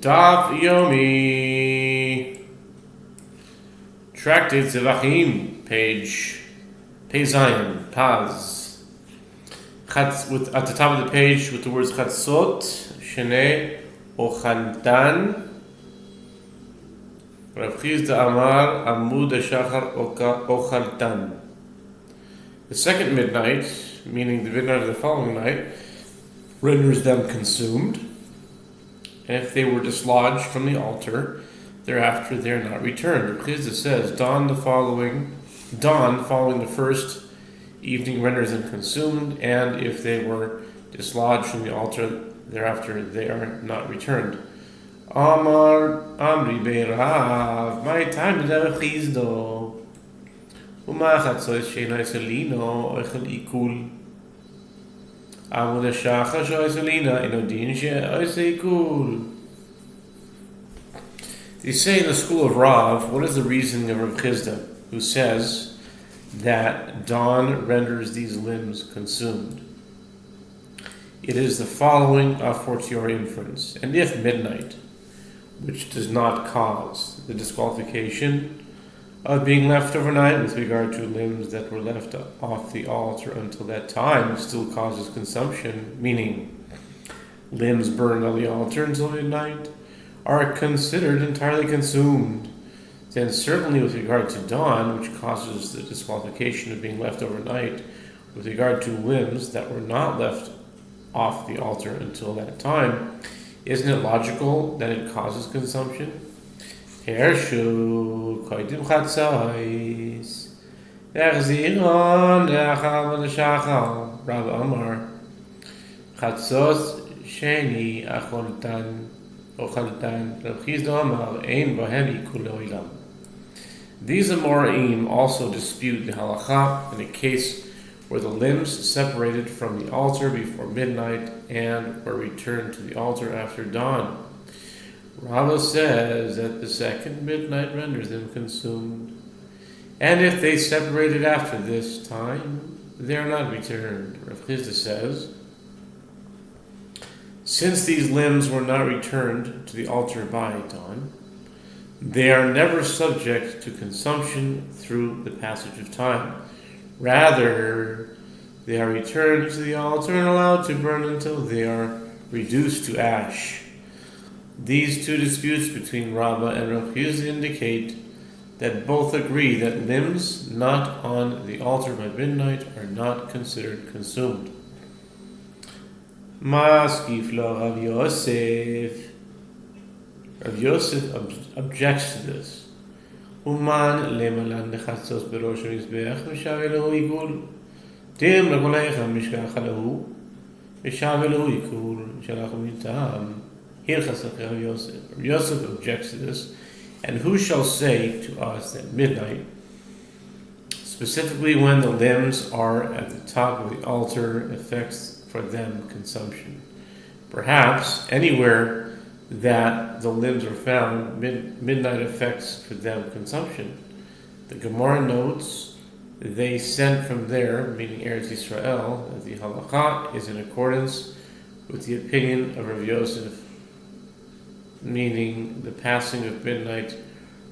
Daf Yomi, Tractate Zevachim, page Zion, Paz. With at the top of the page with the words Chatzot, Shene, Ochaltan. Rav Chizda Amar, Amud Shachar Ochaltan. The second midnight, meaning the midnight of the following night, renders them consumed. And if they were dislodged from the altar, thereafter they are not returned. Rav Chizda says, dawn following the first evening renders them consumed, and if they were dislodged from the altar, thereafter they are not returned. Amar Amri Beirav, my time is Rav Chizda. Uma chatzos she'ena selino oichel ikul. Amud hashachar she'oiselina enodin she'oisel ikul. They say in the school of Rav, what is the reasoning of Rav Chizda, who says that dawn renders these limbs consumed? It is the following a fortiori inference. And if midnight, which does not cause the disqualification of being left overnight with regard to limbs that were left off the altar until that time, still causes consumption, meaning limbs burned on the altar until midnight are considered entirely consumed, then certainly with regard to dawn, which causes the disqualification of being left overnight with regard to limbs that were not left off the altar until that time, isn't it logical that it causes consumption? Yehoshua koidim chatzos, echziron le'achar v'leshachar. Rav Amar, chatzos sheni ochaltan. Rav Chizda Amar, ein bohem ikul le'olam. These Amoraim also dispute the halacha in a case where the limbs separated from the altar before midnight and were returned to the altar after dawn. Rava says that the second midnight renders them consumed, and if they separated after this time, they are not returned. Rav Chizda says, since these limbs were not returned to the altar by dawn, they are never subject to consumption through the passage of time. Rather, they are returned to the altar and allowed to burn until they are reduced to ash. These two disputes between Rava and Rav Chizda indicate that both agree that limbs not on the altar by midnight are not considered consumed. Maskif lo Rav Yosef. Rav Yosef objects to this. Uman lemalan nechatzos berosh mizbeach v'shav elohu ikul. Tim lagoleicha mishkach alehu v'shav elohu ikul shalach mitam. Rav Yosef objects to this, and who shall say to us that midnight, specifically when the limbs are at the top of the altar, affects for them consumption? Perhaps anywhere that the limbs are found, midnight affects for them consumption. The Gemara notes they sent from there, meaning Eretz Yisrael, that the halacha is in accordance with the opinion of Rav Yosef, meaning the passing of midnight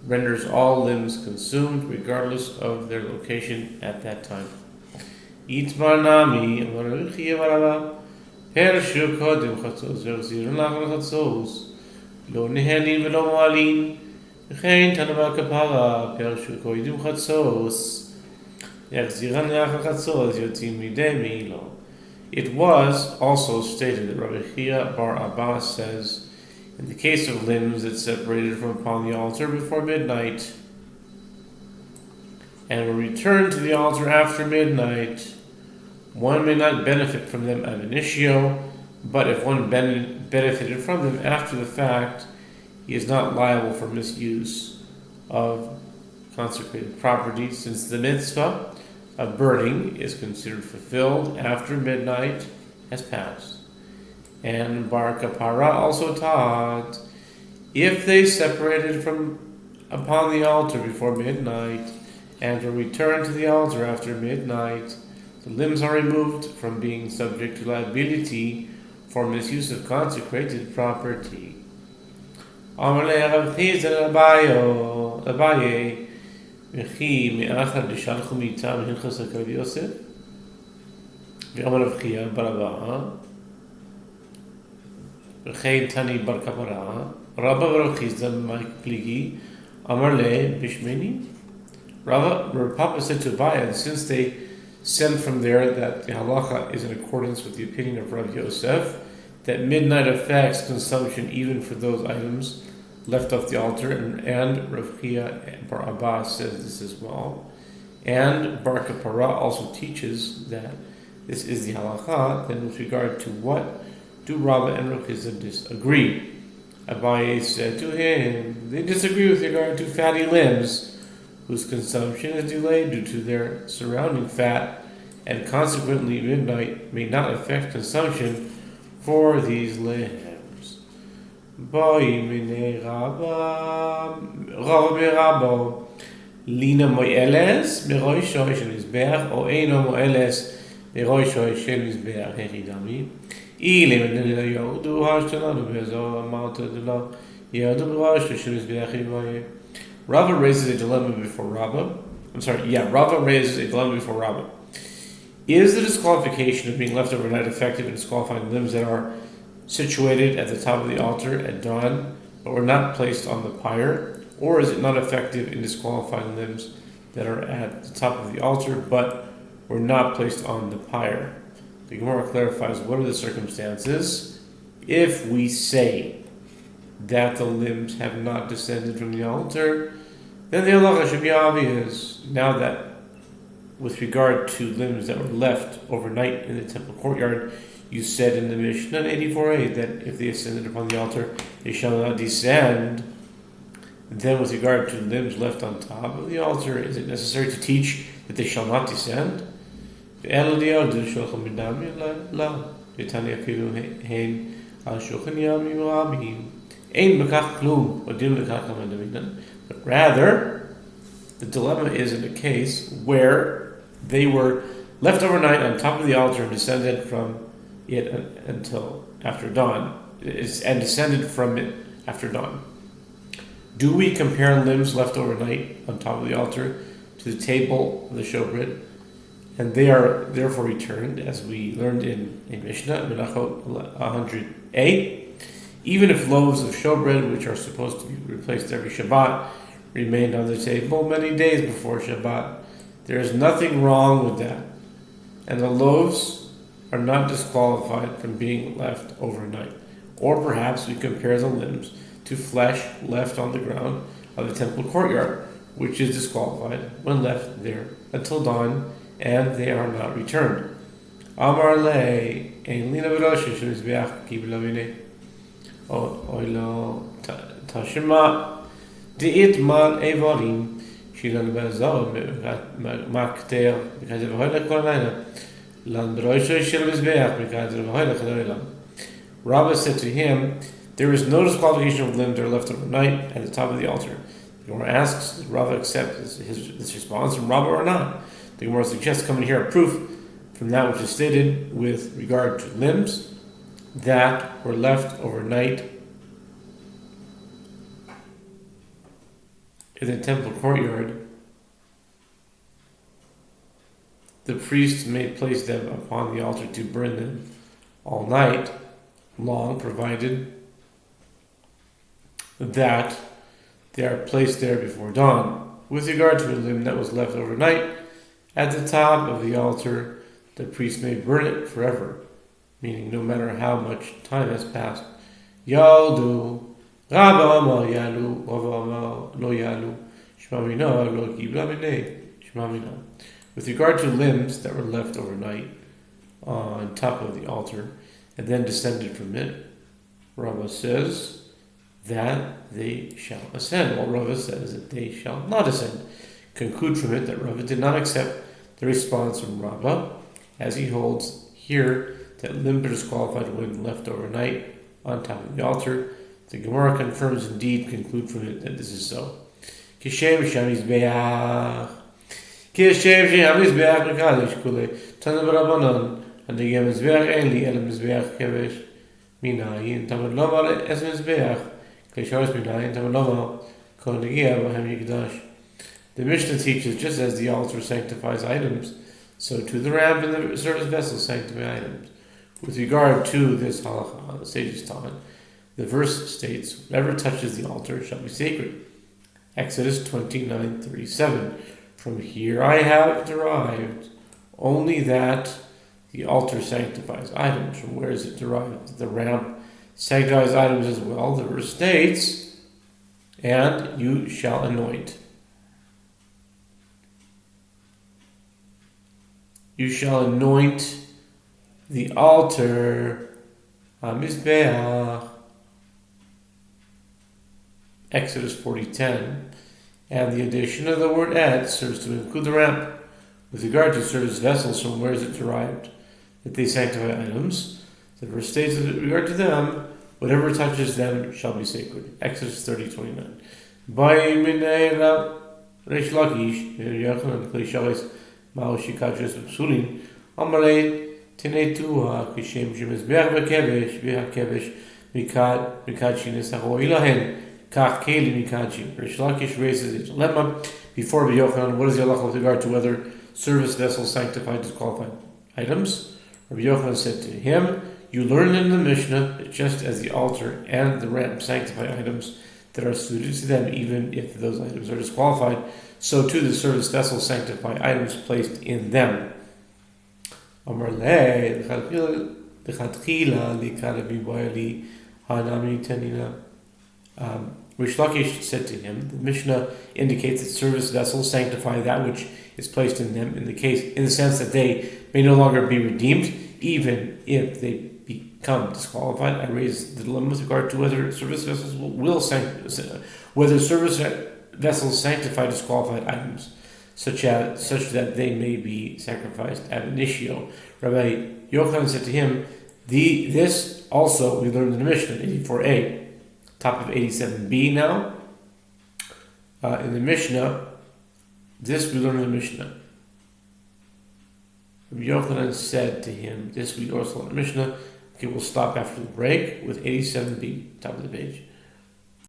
renders all limbs consumed regardless of their location at that time. Itmar nami pershu kodim chatzos v'chzirun lachar chatzos lo nehelin v'lo moalin v'chein tanava kapara pershu kodim chatzos yachziran lachar chatzos yotzim midei meilo. It was also stated that Rabbi Chia bar Abba says, in the case of limbs that separated from upon the altar before midnight and were returned to the altar after midnight, one may not benefit from them ab initio, but if one benefited from them after the fact, he is not liable for misuse of consecrated property, since the mitzvah of burning is considered fulfilled after midnight has passed. And Bar Kapara also taught, if they separated from upon the altar before midnight and were returned to the altar after midnight, the limbs are removed from being subject to liability for misuse of consecrated property. Amar le Rav Chizda Abaye, V'chi me'achar d'shalchu mitam hilchos HaKav Yosef, V'amar Rav Chia bar Abba, V'chein Tani bar Kapara, Rabba Rav Chizda Ma'ik Pligi, Amar le Bishmeni. Rav Papa said to Abaye, and since they sent from there that the halacha is in accordance with the opinion of Rav Yosef, that midnight affects consumption even for those items left off the altar, and Rav Chia bar Abba says this as well, and Bar Kapara also teaches that this is the halacha. Then with regard to what do Rabba and Rav Chizda disagree? Abaye said to him, they disagree with regard to fatty limbs, whose consumption is delayed due to their surrounding fat, and consequently midnight may not affect consumption for these limbs. Lina moeles meroishoy shel mizbeach o eino moeles meroishoy shel mizbeach hechidami. Ile menela yodu hashtelanu bezo amauta delo yodu beroishoy shel mizbeach hechidami. Rava raises a dilemma before Rabba. Rava raises a dilemma before Rabba. Is the disqualification of being left overnight effective in disqualifying limbs that are situated at the top of the altar at dawn, but were not placed on the pyre? Or is it not effective in disqualifying limbs that are at the top of the altar, but were not placed on the pyre? The Gemara clarifies what are the circumstances if we say that the limbs have not descended from the altar. Then the halacha should be obvious. Now that with regard to limbs that were left overnight in the temple courtyard, you said in the Mishnah 84a that if they ascended upon the altar, they shall not descend. Then with regard to limbs left on top of the altar, is it necessary to teach that they shall not descend? But rather, the dilemma is in a case where they were left overnight on top of the altar and descended from it until after dawn, and descended from it after dawn. Do we compare limbs left overnight on top of the altar to the table of the showbread, and they are therefore returned, as we learned in a Mishnah, Menachot 100a, even if loaves of showbread, which are supposed to be replaced every Shabbat, remained on the table many days before Shabbat? There is nothing wrong with that, and the loaves are not disqualified from being left overnight. Or perhaps we compare the limbs to flesh left on the ground of the temple courtyard, which is disqualified when left there until dawn, and they are not returned. Amar le ein lina v'rosh shel mizbeach ki b'lavine oilo tashima de'it mal evarim shilan b'azar makter because of hoyle kol layla lan b'rosh shel mizbeach because of hoyle kol layla. Rabba said to him, there is no disqualification of limbs that are left overnight at the top of the altar. The Gemara asks, does Rabba accept his response from Rabba or not? The Gemara suggests coming here a proof from that which is stated with regard to limbs that were left overnight in the temple courtyard. The priests may place them upon the altar to burn them all night long, provided that they are placed there before dawn. With regard to a limb that was left overnight at the top of the altar, the priest may burn it forever, meaning no matter how much time has passed. Yaldu, Rabba Amar Yalu, Rava Amar Lo Yalu, Shmamina Lo Kibla Minei, Shmamina. With regard to limbs that were left overnight on top of the altar and then descended from it, Rava says that they shall ascend, while Rava says that they shall not ascend. Conclude from it that Rava did not accept the response from Rava, as he holds here that limbs are disqualified when left overnight on top of the altar. The Gemara confirms indeed, conclude from it that this is so. Kishem Shamizbeach. Kishem Shamizbeach Mekadesh Kule. Tana Barabanan. And the Mizbeach Eli El Mizbeach Kevesh Minayin. Tamad Lomar Es Mizbeach The Mishnah teaches, just as the altar sanctifies items, so too the ramp and the service vessels sanctify items. With regard to this halakha, the sages taught, the verse states, whatever touches the altar shall be sacred. Exodus 29:37. From here I have derived only that the altar sanctifies items. From where is it derived? The ramp sanctifies items as well. The verse states, and you shall anoint. You shall anoint the altar, HaMizbeach. Exodus 40:10, and the addition of the word "et" serves to include the ramp. With regard to service vessels, from where is it derived that they sanctify items? The verse states that with regard to them, whatever touches them shall be sacred. Exodus 30:29. Rish Lakish raises a dilemma before Yochanan. What is the halacha with regard to whether service vessels sanctify disqualified items? Rabbi Yochanan said to him, you learn in the Mishnah that just as the altar and the ramp sanctify items that are suited to them, even if those items are disqualified, so too the service vessels sanctify items placed in them. Amar le Rish Lakish said to him, the Mishnah indicates that service vessels sanctify that which is placed in them in the sense that they may no longer be redeemed, even if they become disqualified. I raised the dilemma with regard to whether service vessels sanctify disqualified items, such that they may be sacrificed ab initio. Rabbi Yochanan said to him, this also we learned in the Mishnah, 84a. Top of 87b now. In the Mishnah, this we learn in the Mishnah. Rabbi Yochanan said to him, this we also learn in the Mishnah. Okay, we'll stop after the break with 87b, top of the page.